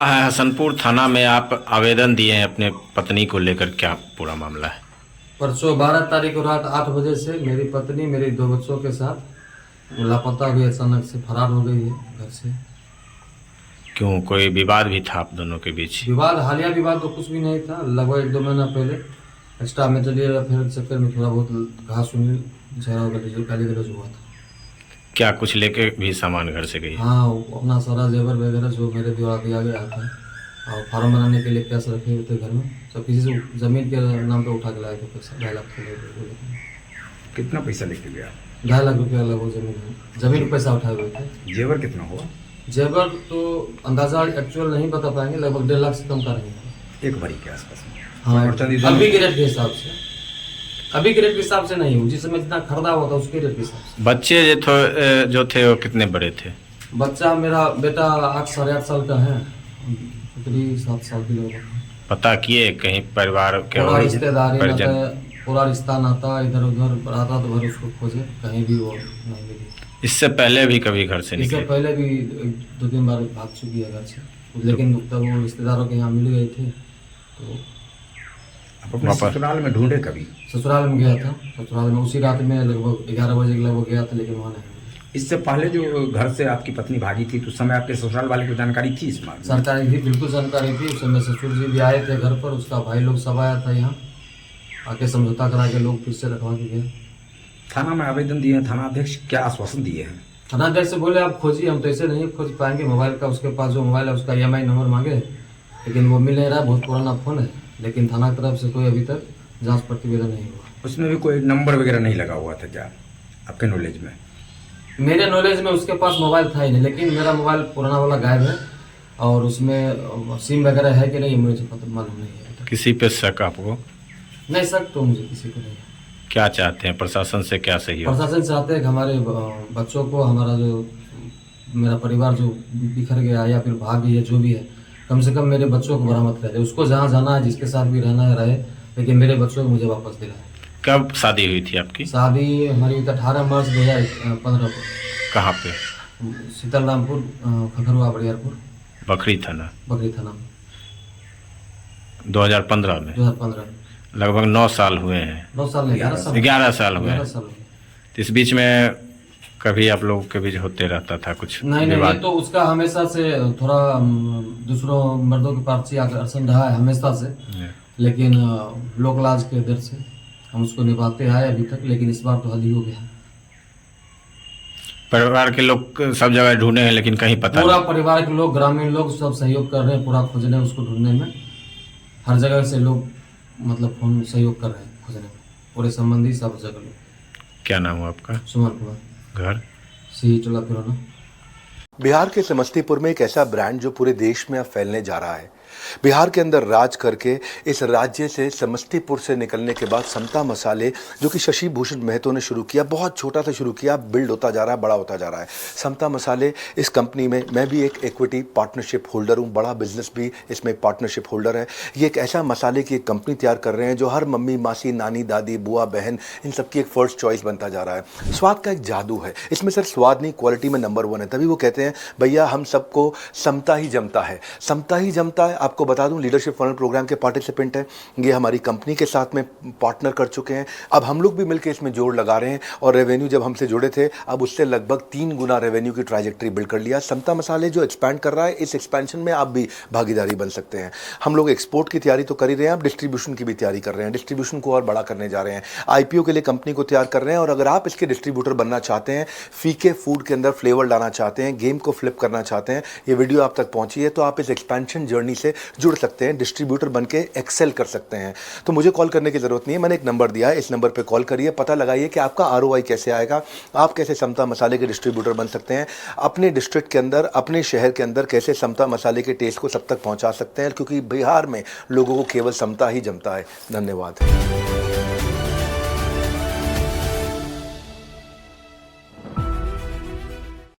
हसनपुर थाना में आप आवेदन दिए हैं अपने पत्नी को लेकर, क्या पूरा मामला है? परसों 12 तारीख को रात 8 बजे से मेरी पत्नी मेरे 2 बच्चों के साथ लापता हुई, अचानक से फरार हो गई है घर से। क्यों, कोई विवाद भी था आप दोनों के बीच? विवाद, हालिया विवाद तो कुछ भी नहीं था। लगभग 1-2 महीना पहले एक्स्ट्रा मटेरियल अफेयर के चक्कर में थोड़ा बहुत घास सुनी, झगड़ा गाली गलौज हुआ था। क्या कुछ लेके भी सामान घर से गई? हाँ, वो अपना सारा जेवर वगैरह जो मेरे द्वारा दिया गया था और फार्म बनाने के लिए पैसे रखे हुए थे घर में, सब किसी से ज़मीन के नाम पे उठा के लाए थे पैसा। 2.5 लाख कितना पैसा लेके गया? 2.5 लाख रुपया लगभग जमीन पे पैसा उठाए हुए थे। जेवर कितना हुआ? जेवर तो अंदाजा एक्चुअल नहीं बता पाएंगे, लगभग 1.5 लाख से कम का नहीं। एक भरी के आसपास में। हाँ, और चांदी अभी के रेट के हिसाब से, अभी के रेट के हिसाब से नहीं हो, जिस समय जितना खरीदा हुआ था उसके रेट के हिसाब से। बच्चे जो थे वो कितने बड़े थे? बच्चा मेरा बेटा 8 साढ़े 8 साल का है, पुत्री 7 साल की लोग। पता किए कहीं परिवार के पूरा रिश्तेदारी परिजन? नाता, पूरा रिश्ता नाता इधर उधर आता तो भर उसको खोजे, कहीं भी वो नहीं मिली। इससे पहले भी कभी घर से इससे निकले? पहले भी 2-3 बार भाग चुकी है घर से, लेकिन तब वो रिश्तेदारों के यहाँ मिल गए थे तो आप अपने ससुराल में ढूंढे कभी? ससुराल में गया था। ससुराल में उसी रात में लगभग 11 बजे के लगभग गया था, लेकिन वहाँ नहीं मिली। इससे पहले जो घर से आपकी पत्नी भागी थी तो उस समय आपके ससुराल वाले को जानकारी थी इस मामले में? सरकारी भी बिल्कुल जानकारी थी। उस समय ससुर जी भी आए थे घर पर, उसका भाई लोग सब आया था यहाँ, आके समझौता करा के लोग फिर से रखवा के गए। थाना में आवेदन दिए हैं, थाना अध्यक्ष क्या आश्वासन दिए हैं? थानाध्यक्ष से बोले आप खोजिए, हम तो ऐसे नहीं खोज पाएंगे। मोबाइल का, उसके पास जो मोबाइल है उसका EMI नंबर मांगे, लेकिन वो मिल नहीं रहा, बहुत पुराना फ़ोन है। लेकिन थाना की तरफ से कोई अभी तक जांच प्रतिवेदन नहीं हुआ। उसमें भी कोई नंबर वगैरह नहीं लगा हुआ था क्या आपके नॉलेज में? मेरे नॉलेज में उसके पास मोबाइल था ही नहीं, लेकिन मेरा मोबाइल पुराना वाला गायब है और उसमें सिम वगैरह है कि नहीं मुझे पता मालूम नहीं है अभी तक। किसी पे शक आपको? नहीं, शक तो मुझे किसी को नहीं है। क्या चाहते हैं, प्रशासन से क्या सहयोग? प्रशासन चाहते हैं कि हमारे बच्चों को, हमारा जो मेरा परिवार जो बिखर गया या फिर भाग गई है जो भी है, कम से कम मेरे बच्चों को बरामद कर दे। उसको जहाँ जाना है, जिसके साथ भी रहना है रहे, लेकिन मेरे बच्चों को मुझे वापस दिलाए। कब शादी हुई थी आपकी? शादी हमारी 18 मार्च 2015 को। कहाँ पे? सीतारामपुर, खखरुआ, बरियारपुर, बखरी थाना, बकरी थाना में, 2015 में। 2015 में। लगभग 9 साल हुए हैं। 9 साल नहीं, 11 साल। 11 साल हुए 11 हैं। साल हुए। तो इस बीच में कभी आप लोगों के बीच होते रहता था कुछ नहीं, ये विवाद? तो उसका हमेशा से थोड़ा दूसरों मर्दों के प्रति आकर्षण रहा है हमेशा से, लेकिन लोक लाज के डर से हम उसको निभाते आए अभी तक, लेकिन इस बार तो हद ही हो गया। परिवार के लोग सब जगह ढूंढे हैं लेकिन कहीं पता पूरा नहीं। परिवार के लोग, ग्रामीण लोग सब सहयोग कर रहे हैं पूरा खोजने, उसको ढूंढने में। हर जगह से लोग मतलब फोन सहयोग कर रहे हैं खोजने में, पूरे संबंधी सब जगह लोग। क्या नाम हुआ आपका? सुमन कुमार, घर? सी टोला पिरोना। बिहार के समस्तीपुर में एक ऐसा ब्रांड जो पूरे देश में अब फैलने जा रहा है। बिहार के अंदर राज करके इस राज्य से, समस्तीपुर से निकलने के बाद समता मसाले, जो कि शशि भूषण महतो ने शुरू किया, बहुत छोटा सा शुरू किया, बिल्ड होता जा रहा है, बड़ा होता जा रहा है। समता मसाले, इस कंपनी में मैं भी एक इक्विटी पार्टनरशिप होल्डर हूँ, बड़ा बिजनेस भी इसमें पार्टनरशिप होल्डर है। ये एक ऐसा मसाले की एक कंपनी तैयार कर रहे हैं जो हर मम्मी, मासी, नानी, दादी, बुआ, बहन, इन सबकी एक फर्स्ट चॉइस बनता जा रहा है। स्वाद का एक जादू है इसमें, सर स्वाद नहीं, क्वालिटी में नंबर 1 है। तभी वो कहते हैं भैया हम सबको समता ही जमता है, समता ही जमता है। आपको बता दूं, लीडरशिप फनल प्रोग्राम के पार्टिसिपेंट हैं, ये हमारी कंपनी के साथ में पार्टनर कर चुके हैं। अब हम लोग भी मिलकर इसमें जोड़ लगा रहे हैं और रेवेन्यू जब हमसे जुड़े थे, अब उससे लगभग 3 गुना रेवेन्यू की ट्राजेक्टरी बिल्ड कर लिया। समता मसाले जो एक्सपैंड कर रहा है, इस एक्सपेंशन में आप भी भागीदारी बन सकते हैं। हम लोग एक्सपोर्ट की तैयारी तो कर ही रहे हैं, अब डिस्ट्रीब्यूशन की भी तैयारी कर रहे हैं, डिस्ट्रीब्यूशन को और बड़ा करने जा रहे हैं, IPO के लिए कंपनी को तैयार कर रहे हैं। और अगर आप इसके डिस्ट्रीब्यूटर बनना चाहते हैं, फीके फूड के अंदर फ्लेवर लाना चाहते हैं, गेम को फ्लिप करना चाहते हैं, ये वीडियो आप तक पहुंची है, तो आप इस एक्सपेंशन जर्नी से जुड़ सकते हैं, डिस्ट्रीब्यूटर बनके एक्सेल कर सकते हैं। तो मुझे कॉल करने की जरूरत नहीं है, मैंने एक नंबर दिया है, इस नंबर पे कॉल करिए, पता लगाइए कि आपका ROI कैसे आएगा, आप कैसे समता मसाले के डिस्ट्रीब्यूटर बन सकते हैं, अपने डिस्ट्रिक्ट के अंदर, अपने शहर के अंदर कैसे समता मसाले के टेस्ट को सब तक पहुंचा सकते हैं, क्योंकि बिहार में लोगों को केवल समता ही जमता है। धन्यवाद।